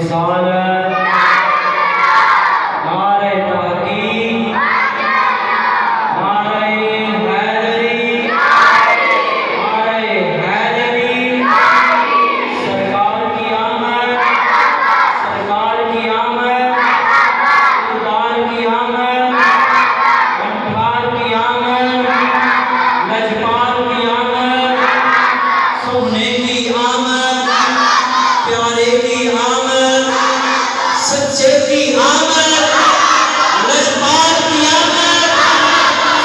रिसालत, नारे तहकीक, नारे हैदरी, नारे हैदरी, सरकार की आमद, सरकार की आमद, सरकार की आमद, अंठार की आमद, लजपाल की आमद, सोने की आमद, प्यारे की आमद, सच्चे की आमद, लजपाल की आमद,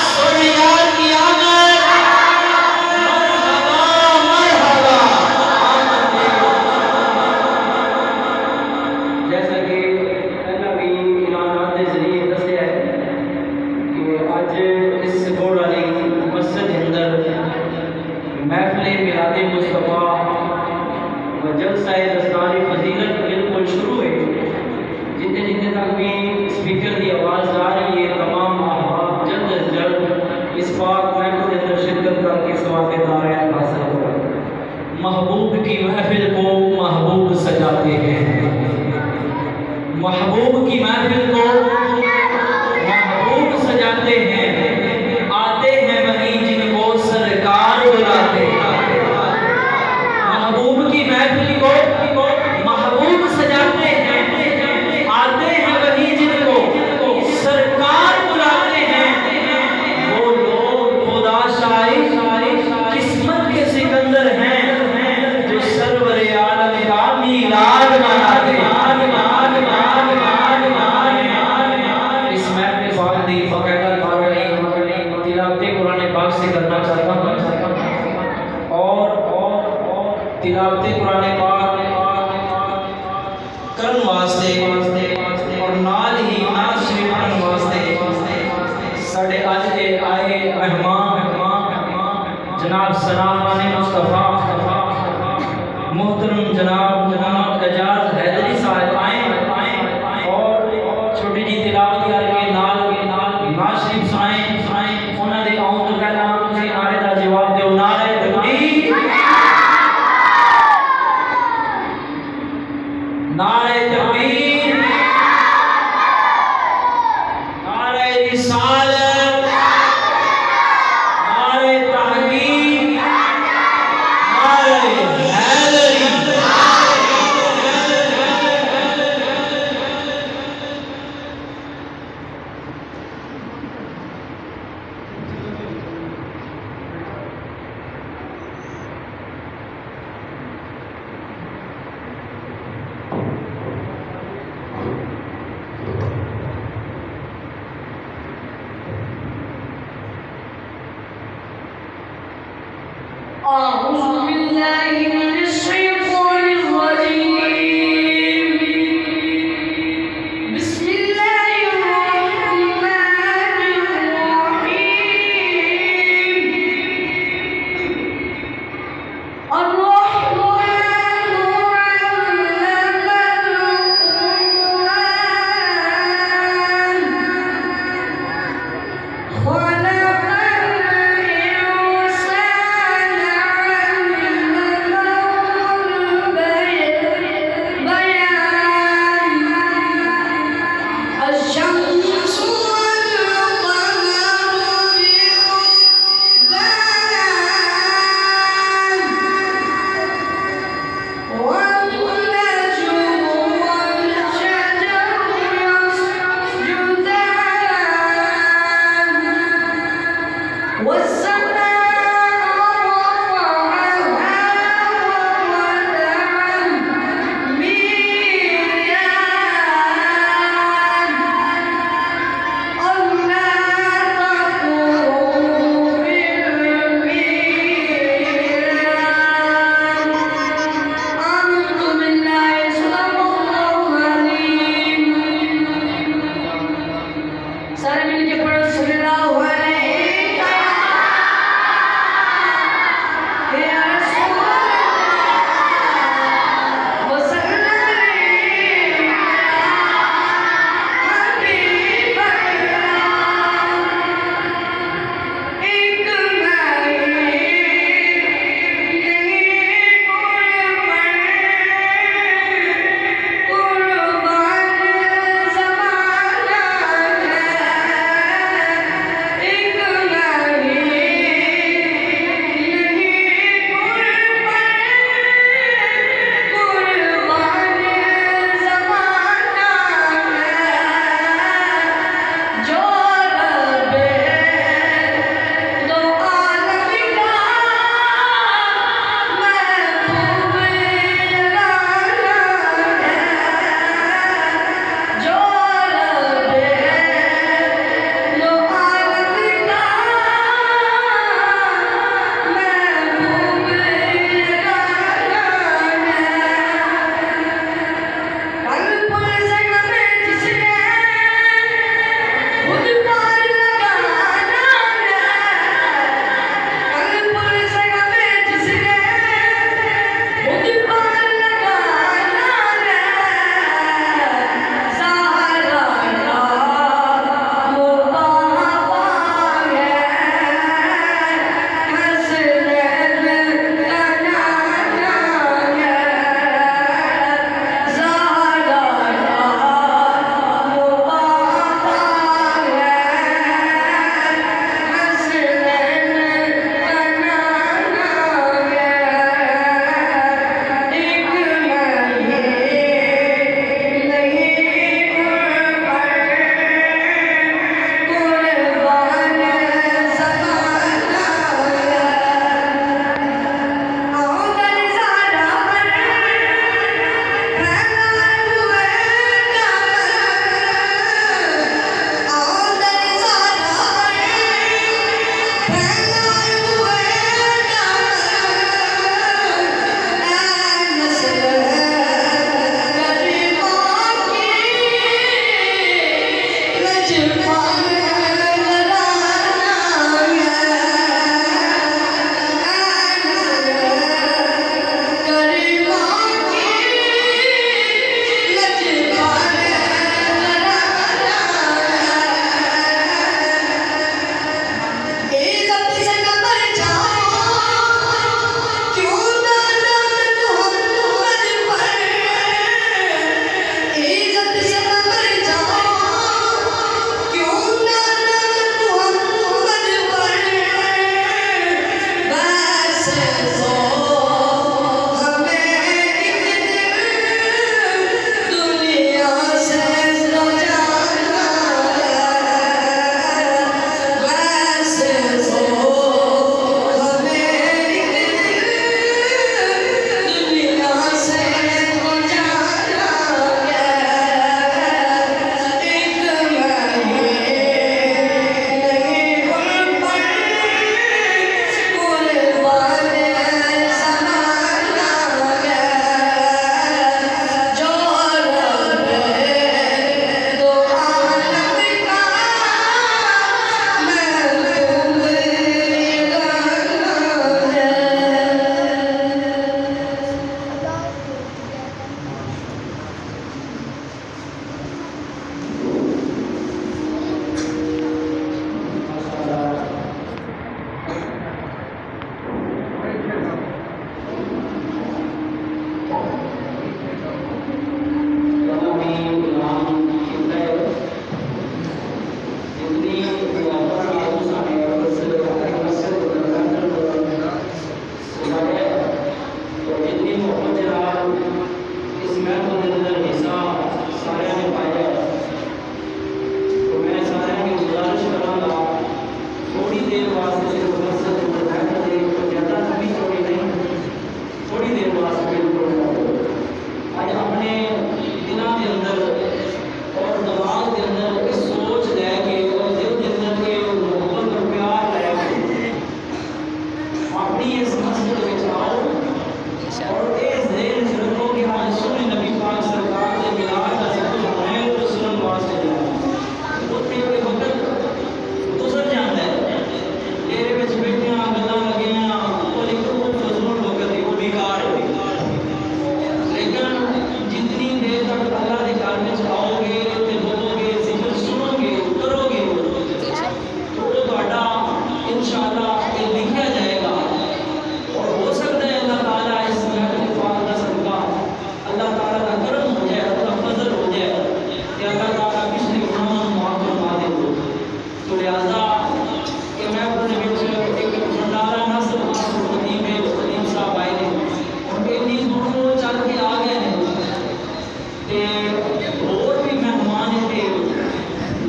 सोनेयार की आमद, मरहबा मरहबा। जैसा कि पहला भी ऐलानात के जरिए दसिया है कि अज इस बोर्ड वाली मस्जिद अंदर महफिल मिलाद मुस्तफा व जलसा दस्तार फजीलत बिल्कुल शुरू है। जितने जितने तक भी स्पीकर की आवाज़ आ रही है, तमाम अहबाब जल्द अज जल्द इस पाक महफिल के अंदर शिरकत करके सवाब-ए-दार हासिल करें। महबूब की महफिल को महबूब सजाते हैं, महबूब की महफिल को महबूब सजाते हैं, आते हैं वही जिनको सरकार बुलाते हैं। महबूब की महफिल को महबूब सजाते हैं, आते हैं वही जिनको सरकार बुलाते हैं। वो लोग खुदा शाही किस्मत के सिकंदर हैं जो सरवर आलम का मीलाद मनाते हैं। इस महफिल पाक दी बाकायदा तिलावत कुरान पाक से करना चाहता हूँ और तिलावत कुरान पाक करन वास्ते और नाल ही नात शरीफ पढ़न वास्ते साढ़े अज के आए मेहमान जनाब सलामान मुस्तफा मोहतरम जनाब एजाज हैदरी साहब आए और छोटी जी तिलावत करके नाल नात शरीफ सुनाए। उन्होंने आउं तो पहला तुसीं नारे का जवाब दो, नारे तकबीर, नारे तकबीर, नारे रिसालत, नारे तहकीक, वास्ते बिल्कुल आज अपने दिलों के अंदर और दिमाग के अंदर इस सोच लैके और दिल के अंदर के मोहब्बत और प्यार लैके अपनी इस मस्जिद में आओ और इस ज़हन से रखो कि हाँ सुन्नी नबी पाक सरकार के मिलाद का जिक्र होना है तो सुनन वास्ते जाओ। उत्ते कोई वक्त गुजर जाता है मेरे विच बैठियां गल्लां लगियां वो लेकिन वो फजूल वक्त ही वो बेकार है। लेकिन जितनी देर तक अल्लाह के घर में आओगे ते बोलोगे जिक्र सुनोगे करोगे तो वो ਤੁਹਾਡਾ इंशाअल्लाह ये लिखा जाएगा। और हो सकता है अल्लाह ताला इस महफिल पाक का सदका अल्लाह ताला का करम हो जाए, अल्लाह फजल हो जाए कि अल्लाह ताला पिछले गुनाहों को माफ फरमा दे। तो लिहाजा कि मैं अपने विच एक भंडारा नस्ल खतीब साहब आए ने उनके इतनी दूरों चल के आ गए हैं तो और भी मेहमान थे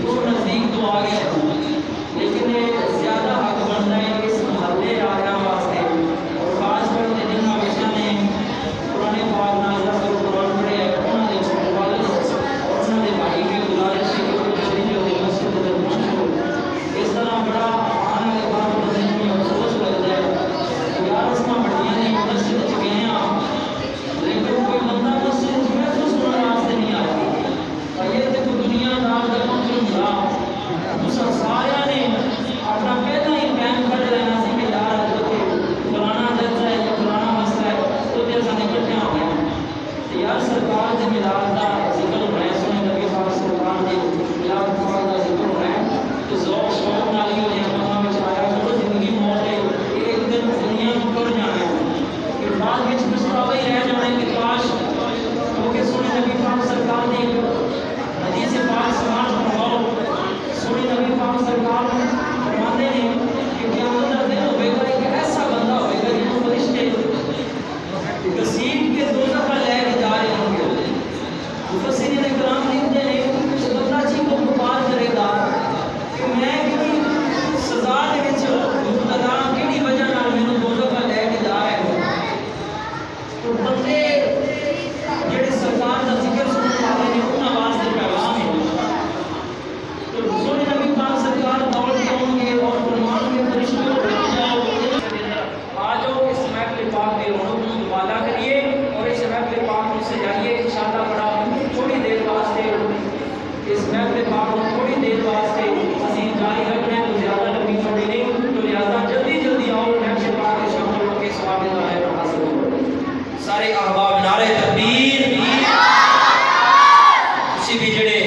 तो नज़दीक तो आ गए लेकिन ज़्यादा हक बनता है इस महल्ले आया वास्ते और खासकर जिन्होंने बच्चों ने पुराने पाक नाज़ा और कुरान पढ़े उन्होंने वालिद और उन्होंने भाई के गुजारिश है कि तशरीफ लो मस्जिद में पहुंचो। इस तरह बड़ा आने के बाद मुझे में अफसोस लगता है कि यार इसमें बढ़िया नहीं मस्जिद च गए हैं लेकिन कोई बंदा मस्जिद में तो सुनने वास्ते नहीं आता। ये देखो दुनियादार का फंक्शन था दूसरा सारे ने अपना पहला ही टाइम कट लेना सी कि यार फलाना जलसा है या फलाना मसला है तो जैसा इकट्ठे हो गए यार सरकार के मिलाद का जिक्र होना है सुने नबी पाक सरकार के मिलाद पाक का जिक्र होना है तो ज़ौक़ शौक़ नाल ही होने मना में आया तो जिंदगी मौत है एक दिन दुनिया को कर जाना है फिर बाद में पछतावा ही रह जाना कि काश क्योंकि सुने नबी पाक सरकार ने हदीस पाक समाज फरमाओ सुने नबी पाक सरकार फरमाते हैं कि क़यामत का दिन होगा एक ऐसा बंदा होगा जिसको फरिश्ते घसीट के दोज़ख में लेके जा रहे होंगे। मुफस्सिरीन इकराम लिखते हैं कि बंदा जी को पुकार करेगा कि मैं किहड़ी सज़ा दे विच मुब्तला किहड़ी वजह नाल मैनूं दोज़ख में लेके जा रहे हो तो बंदे जिहड़े सरकार का जिक्र सुनने वाले ने उन्हां वास्ते पैगाम है। तो सुने नबी पाक सरकार दौड़ के आएंगे और फरमाएंगे फरिश्तों आ जाओ इस महफिल पाक की रौनक को वाला करिए और इस महफिल पाक को सजाइए इंशाअल्लाह। बड़ा थोड़ी देर वास्ते इस महफिल पाक को थोड़ी देर वास्ते असीं जारी रखना है तो ज़्यादा लंबी चौड़ी नहीं तो लिहाजा जल्दी जल्दी आओ महफिल पाक के शामिल होकर सवाब का हासिल करो। सारे अहबाब नारे तकबीर किसी भी जड़े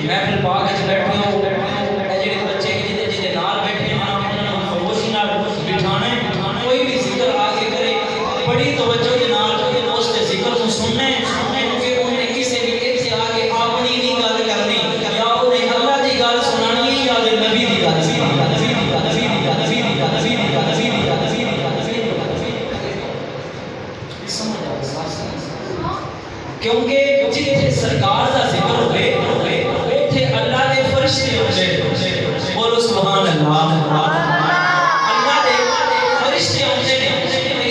महफिल पाक च बैठे हो जेडे बच्चे जिहदे नाल बैठे हैं उन्होंने खामोशी नाल बिठाना है। कोई भी जिक्र आगे करे बड़ी तवज्जो के नाल उस जिक्र को सुनना है क्योंकि उन्हें किसी भी इत्थे आके अपनी नहीं गल करनी या उन्हें अल्लाह की गल सुनानी है या नबी की गल क्योंकि जिथे सरकार का जिक्र होवे उथे अल्लाह के फरिश्ते होंदे। बोलो सुभान अल्लाह। अल्लाह के फरिश्ते होंदे ने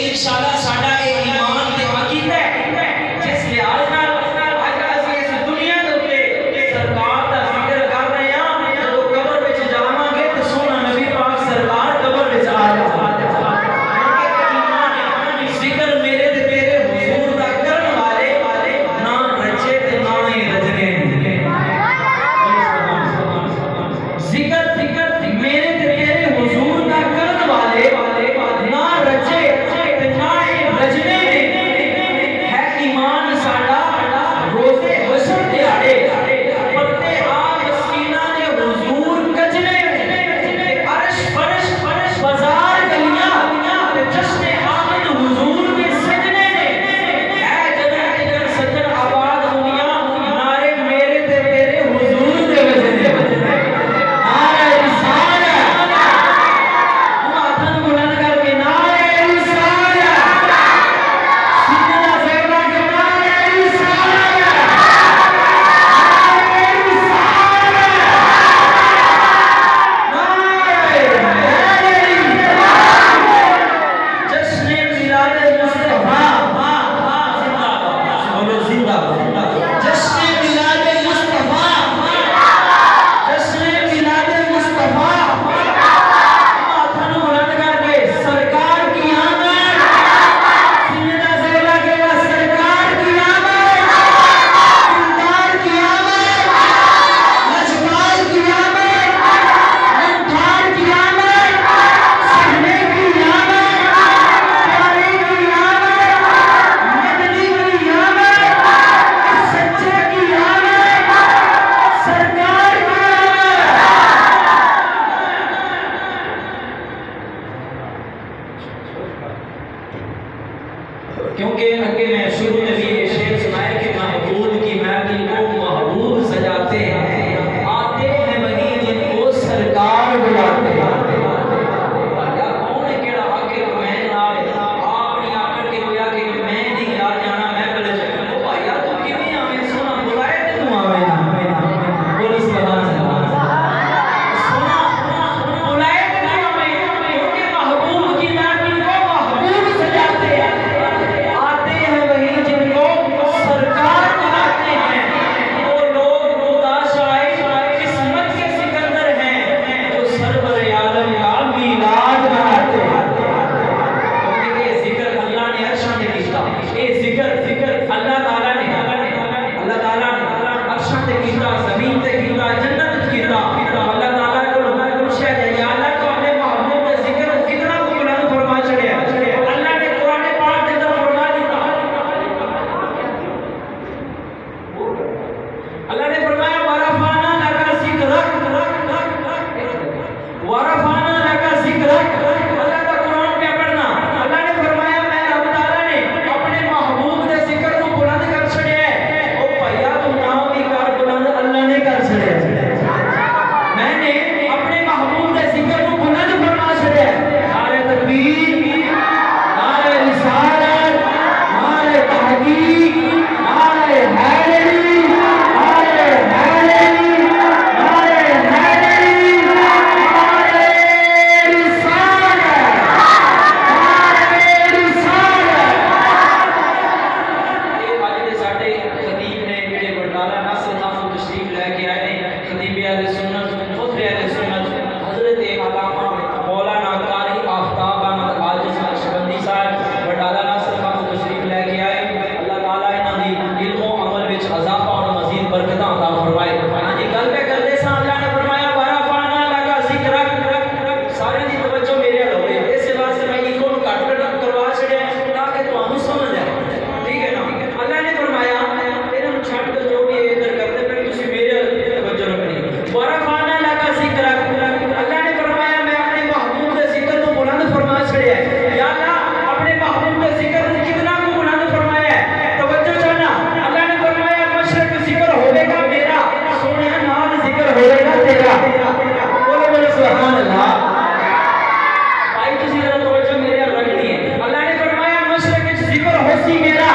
इंशाअल्लाह साडा ये ईमान ते अकीदा है जिस लिहाज नाल अज असीं इस दुनिया दे उत्ते सरकार का जिक्र कर रहे हां जदों कब्र विच जावांगे ते सोना नबी पाक सरकार कब्र विच आ जाएगा। जिक्र मेरे ते तेरे हुजूर दा करन वाले ना रचे ते ना ही रजने जिक्र अल्लाह ताला ने अर्श ते कीता, ज़मीन ते कीता, जन्नत ते कीता। अल्लाह ताला को पूछा जाए या अल्लाह तो अपने महबूब का जिक्र कितना को बुलंद फरमा छड़िया। अल्लाह ने कुरान पाक के अंदर फरमा दिया, अल्लाह ने फरमाया वरफाना लका जिक्रक, वरफाना लका जिक्रक। अल्लाह का कुरान पे पढ़ना, अल्लाह ने फरमाया मैं रब ताला ने अपने महबूब के जिक्र को बुलंद कर छड़िया है। ओ भैया तू नाम भी कर बुलंद, अल्लाह ने कर छड़िया। मैंने अपने महबूब के जिक्र को बुलंद फरमा छड़िया है। नारे तकबीर, नारे रिसालत, नारे तहकीक, नारे हैदरी, नारे हैदरी, नारे हैदरी, नारे रिसालत, नारे रिसालत। ये आज दे साडे खतीब ने जेड़े बरनाला नासिर नाफू तशरीफ लेके आए ने, खतीब अहले सुन्नत, खुद अहले सुन्नत हजरत अल्लामा मौलाना कारी आफ्ताब अहमद आजिज नक्शबंदी साहब बरनाला नासिर नाफू तशरीफ लेके आए। अल्लाह ताला इन्हां दी इल्म और अमल विच इजाफा और मजीद बरकत अता फरमाए। हां जी, गल पे करदे सा अल्लाह ने फरमाया वरफाना लका जिक्रक। सारे दी तवज्जो मेरे अल होवे, इस वास्ते मैं इको नु कट करवा छड़िया ताकि तुहानू समझ आए। ठीक है ना? अल्लाह ने फरमाया इन्हां नु छड्ड दो, जो भी इधर करते पे तुसी मेरे अल तवज्जो रखनी। वरफाना लका जिक्रक। अल्लाह ने फरमाया मैं अपने महबूब के जिक्र को बुलंद फरमा छड़िया है। या अल्लाह अपने महबूब के जिक्र को कितना को बुलंद फरमाया है। तवज्जो चाहना, अल्लाह ने फरमाया मशरक जिक्र होगा मेरा, सोने नाल जिक्र होगा तेरा। बोलो बोलो सुभान अल्लाह। भाई तुसी जरा तवज्जो मेरे अल रखनी है। अल्लाह ने फरमाया मशरक विच जिक्र होसी मेरा,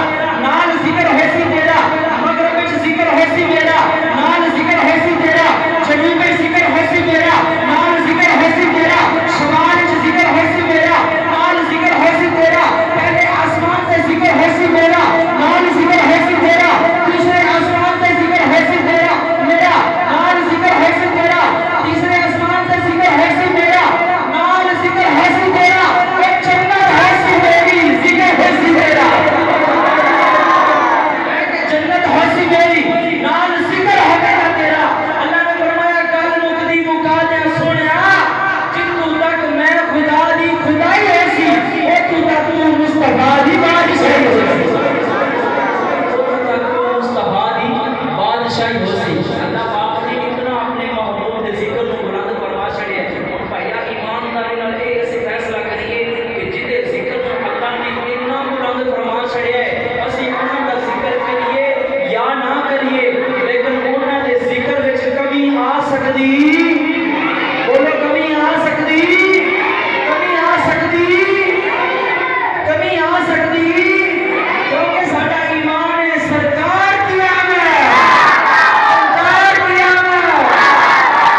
नाल जिक्र होसी तेरा। मगरब विच जिक्र होसी मेरा, नाल जिक्र होसी तेरा। जनूब में जिक्र होसी मेरा, नाल जिक्र होसी तेरा। शमाल विच जिक्र होसी मेरा, नाल जिक्र होसी तेरा। पहले आसमान से जिक्र होसी मेरा, नाल जिक्र होसी तेरा। दूसरे आसमान से जिक्र होसी तेरा मेरा, नाल जिक्र होसी तेरा। तीसरे आसमान से जिक्र होसी मेरा, नाल जिक्र होसी तेरा। एक जन्नत होसी मेरी, जिक्र होसी तेरा। एक जन्नत होसी मेरी, नाल जिक्र होगा तेरा। अल्लाह ने फरमाया गल मुकदी मुका दे सोनिया, जितू तक मैं खुदा दी खुदाई ऐसी ओतू तक तू मुस्तफा दी बादशाही होसी, ओतू तक तू मुस्तफा दी बादशाही होसी। अल्लाह पाक ने इतना अपने महबूब दे जिक्र को बुलंद फरमा छड़िया। और भैया ईमानदारी नाल ए असी फैसला करिए कि जिदे जिक्र को अल्लाह ने इतना बुलंद फरमा छड़िया है, असी उन्हां दा जिक्र करिए या ना करिए, लेकिन उन्हां दे जिक्र विच कमी आ सकदी। बोलो कमी आ सकदी, कमी आ सकदी, कमी आ सकदी। क्योंकि साडा ईमान है सरकार की आमद, सरकार की आमद,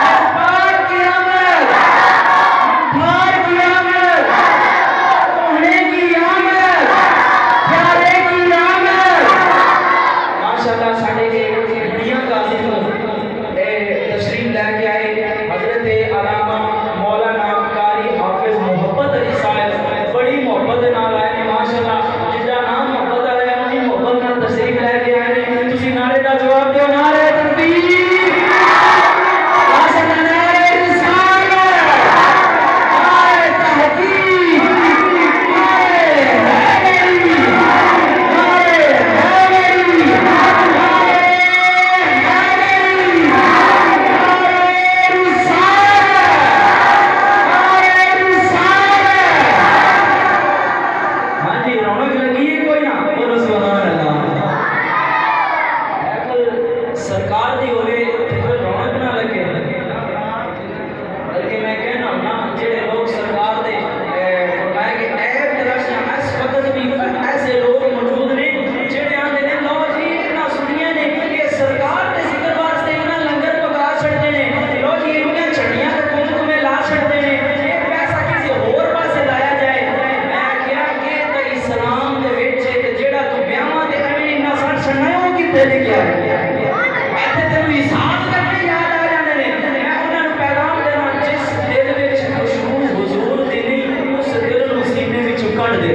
सरकार की आमद, सरकार की आमद, सोहने की आमद, प्यारे की आमद। माशाअल्लाह साडे दुनिया गाजी को तशरीफ लेके आए हजरत अल्लामा मौलाना कारी हाफिज मोहब्बत अली साहब बड़ी मोहब्बत नाल आए ने। माशाअल्लाह जिदा नाम मोहब्बत वाले उन्हीं मोहब्बत नाल तशरीफ लेके आए ने। तुसी नारे दा जवाब दो, नारे तकबीर, माशाअल्लाह, नारे रिसालत, नारे तहकीक, नारे हैदरी, नारे हैदरी, नारे हैदरी, नारे रिसालत, नारे रिसालत। हाँ जी, रौनक लगी है कोई ना? बोलो सुभान अल्लाह। सरकार दी होवे तो फिर रौनक ना लगे। बल्कि मैं कहना ना जेड़े लोग सरकार दे फरमाया कि ऐब तराशा इस वक्त भी ऐसे लोग मौजूद ने जेड़े आंदे ने लो जी इन्हां सुनिए ने कि सरकार दे जिक्र वास्ते इन्हां लंगर पका छड़दे ने, लो जी इन्हां छड़ियां ते कुंभ में ला छड़दे ने, ये पैसा किसी होर पासे लाया जाए। मैं क्या कि ते इस्लाम दे विच जेड़ा तू ब्याहां ते एवें इन्ना सड़ छड़ना है वो कित्थे लिखिया है? ਇੱਥੇ ਤੈਨੂੰ ਹਿਸਾਬ ਕਰਨੇ ਯਾਦ ਆ ਜਾਂਦੇ ਨੇ। ਮੈਂ ਉਹਨਾਂ ਨੂੰ ਪੈਗਾਮ ਦੇਣਾ, ਜਿਸ ਦਿਲ ਵਿੱਚ ਖੁਸ਼ਬੂ ਹੁਜ਼ੂਰ ਦੀ ਨਹੀਂ, ਉਸ ਦਿਲ ਨੂੰ ਸੀਨੇ ਵਿੱਚੋਂ ਕੱਢ ਦੇ।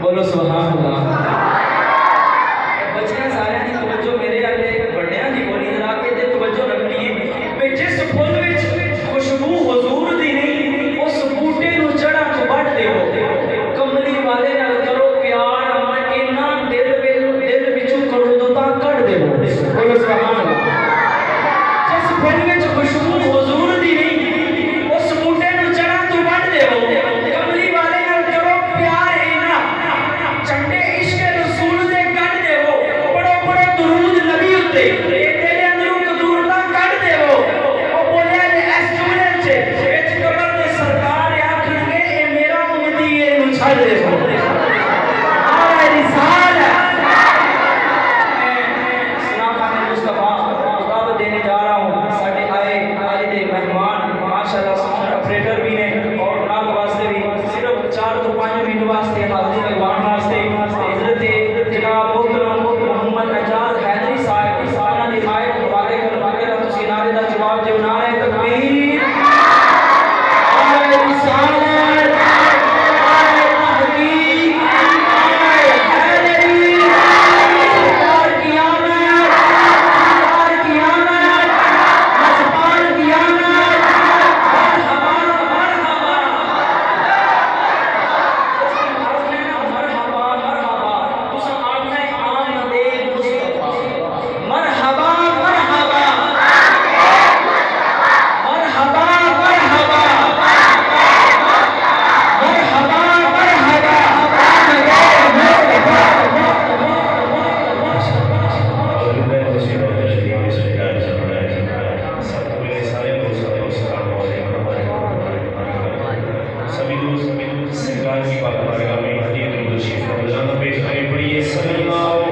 बोलो सुभान अल्लाह। बच्चियां सारे की तवज्जो मेरे वाले बड़ियां की बोली जरा के ते तवज्जो रखनी है वे जिस फुल विच खुशबू हुजूर दी नहीं उस बूटे नु चढ़ा तो वड देवो कमली वाले नाल करो प्यार मन इना दिल विचों करोड़ता कढ देवो। बोलो सुभान अल्लाह। जिस फुल विच खुशबू हुजूर दी नहीं उस बूटे नु चढ़ा तो वड देवो कमली वाले नाल करो प्यार इना चंडे इश्क रसूल दे कढ देवो बड़ो बड़ो दुरूद नबी उत्ते तेरे अंदरों कदूरता कढ देवो ओ बोले इस जुमले च विच कबर दे सरकार आखणगे ए मेरा उम्मती ए नु छड़ देवो आए रिसाल सलाम खाने मुस्तफा खिताब देने जा रहा हूं साडे आए आज दे मेहमान माशाल्लाह साउंड ऑपरेटर भी ने और नाल वास्ते भी सिर्फ 4 तो 5 मिनट वास्ते हाजिर लगवाने वास्ते हजरत जनाब मोहम्मद एजाज हैदरी साहब साना दी आयत हवाले करवाके दा तुसी नारे दा जवाब दियो नारे तकबीर आए रिसालत आए तहकीक आए हैदरी सरकार क़यामत सरकार क़यामत मजबान क़यामत मरहबा मरहबा मरहबा मरहबा तुसा आखना है आमद मुस्तफा मरहबा मरहबा मरहबा मरहबा सभी दोस्त सरकार की बात बारगाह में हदीय दुरूद शरीफ का रोजाना पेश करें। पढ़िए सल्लल्लाहु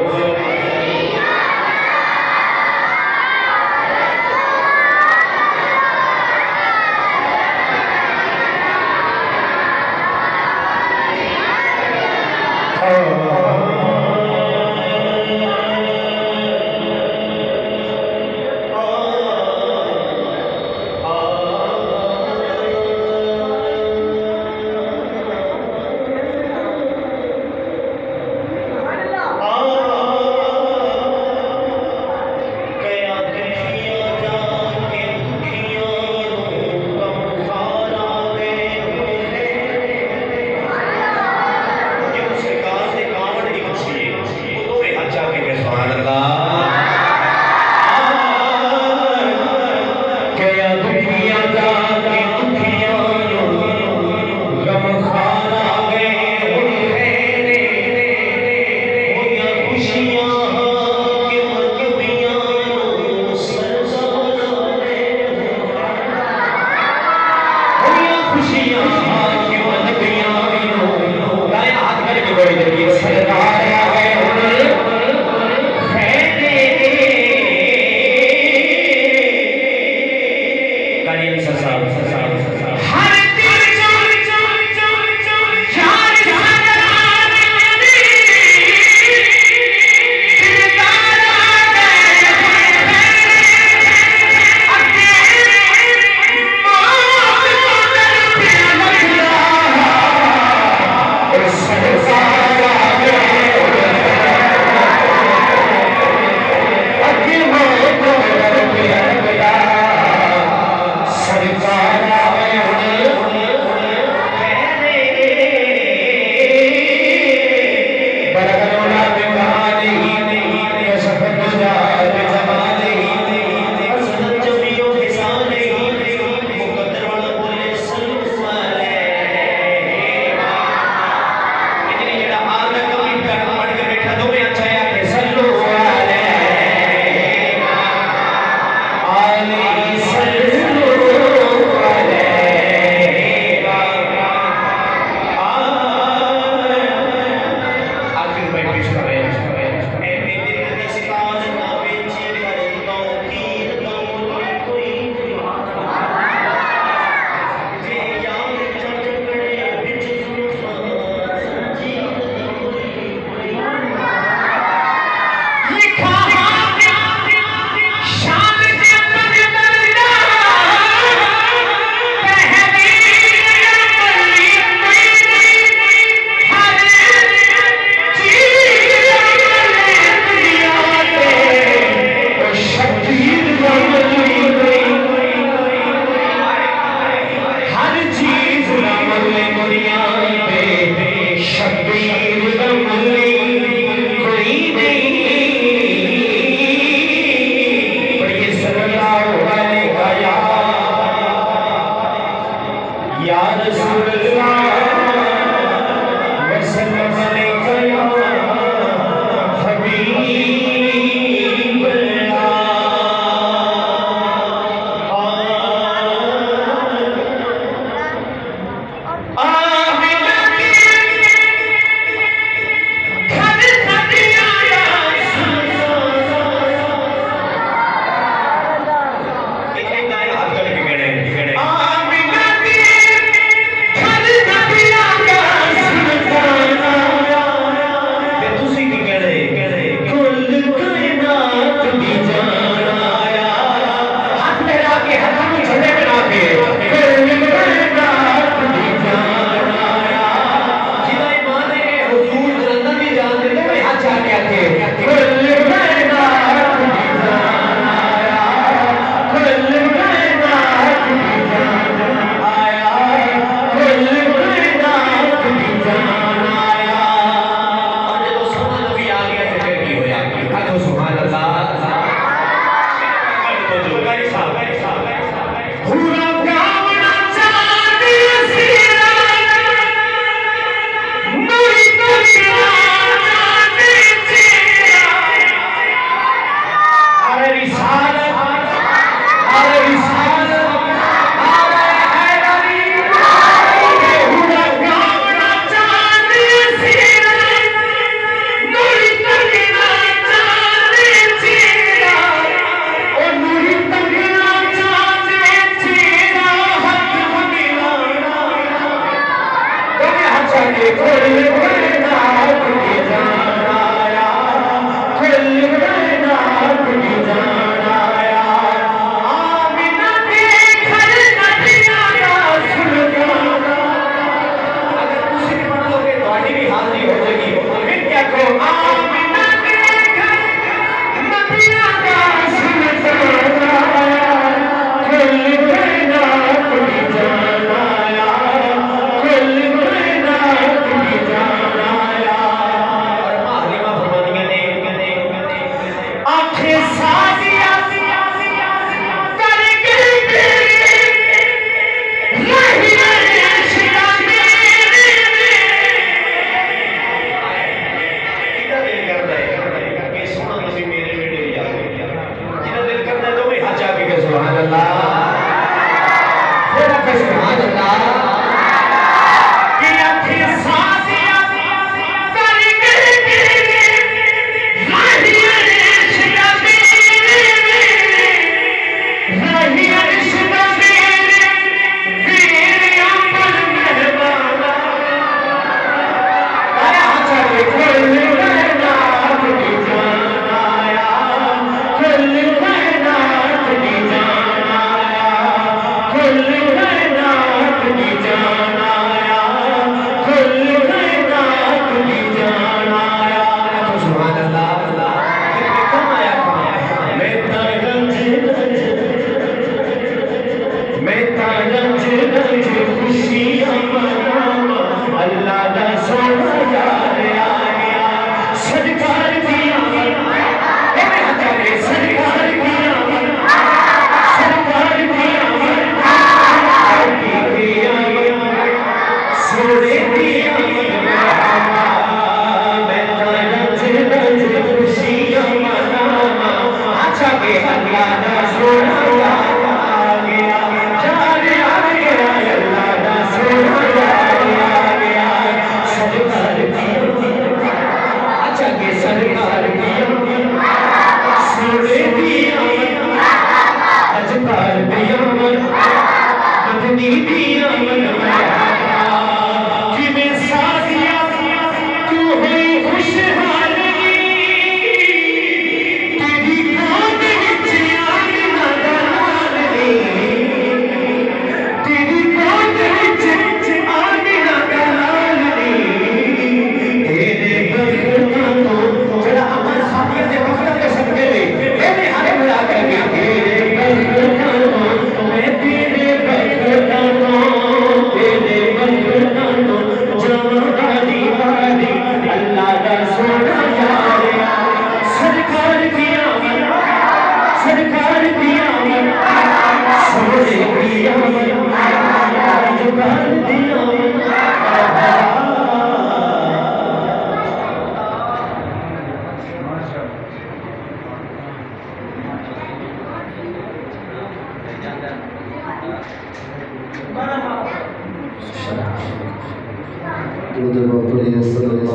वसल्लम अलैका या हबीब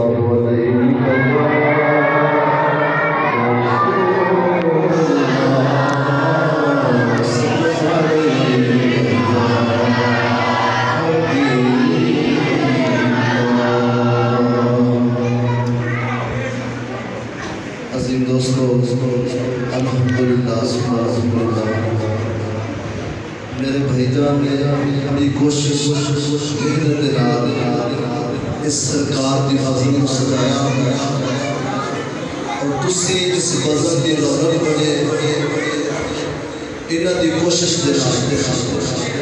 अजीम दोस्तों, अल्हम्दुलिल्लाह मेरे भाईजान ने बड़ी कोशिश मेहनत इस सरकार की अजीम सजाया और तुसी इस बज़म की रौनक बने इन्हां दी कोशिश दे नाल